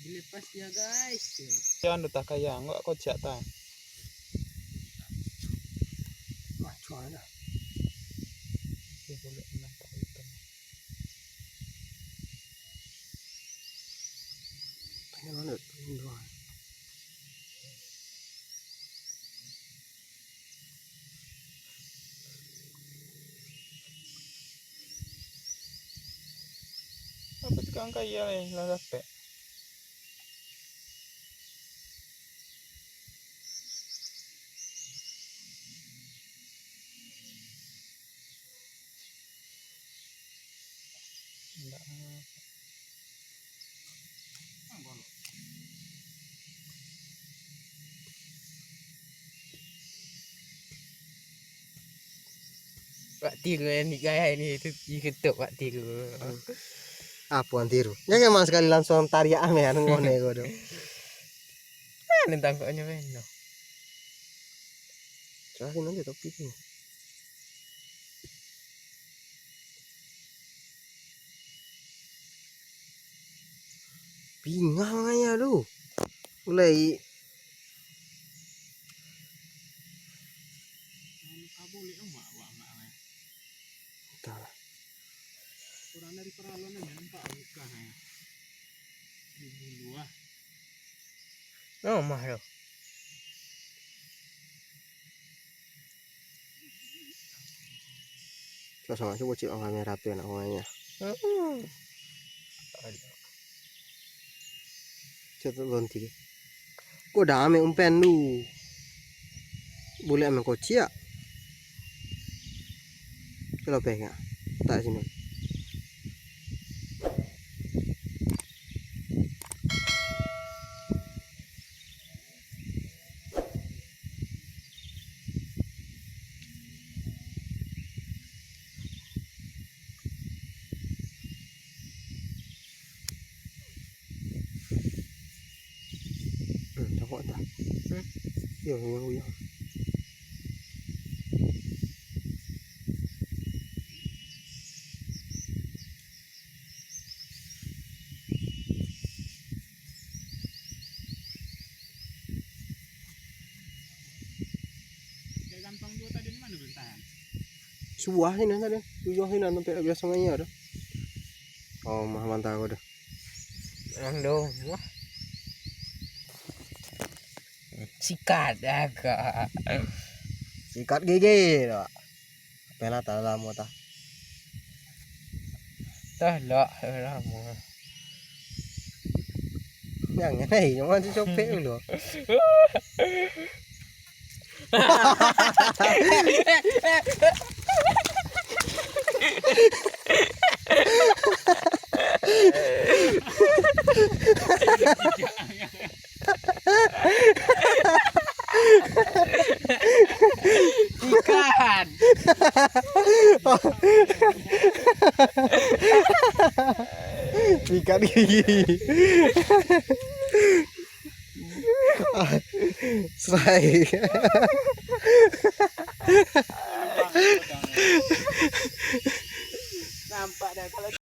Dilepas ya guys. Jangan tak kaya, enggak kau cak ta. Wah, cuana. Boleh nampak itu. Pengen mana tuh? Apa tukang kaya lah dapat. Enggak. Pak tiru yang gaya ini itu diketuk Pak tiru. Apa tiru? Ya emang sekali langsung tarian ya ngone kodo. Mana tangkapnya beno. Cerahin aja topi ini. Bingung aja lu. Mulai entahlah. Kurang dari peralonnya nampak bukan ya. Di buah. Oh mah lo. Langsung aja bocil kamera tuh enak ngomongnya. Coba ganti. Kok dah ame umpan lu. Boleh ame koci ya? Kalau pengen tak sini. Cakap tak? Yo. Gantong dua tadi mana bentahan? Suah sini tadi. Tujuh sini sampai biasa nganya dah. Oh, mah mantap aku dah. Yang dong. Wah. Sikat agak. Sikat gigi dah. Pela tak lama tak. Dah lama. Yang ini cuma copek dulu. Ikan. Sikat gigi. Sai. Nampak dah kalau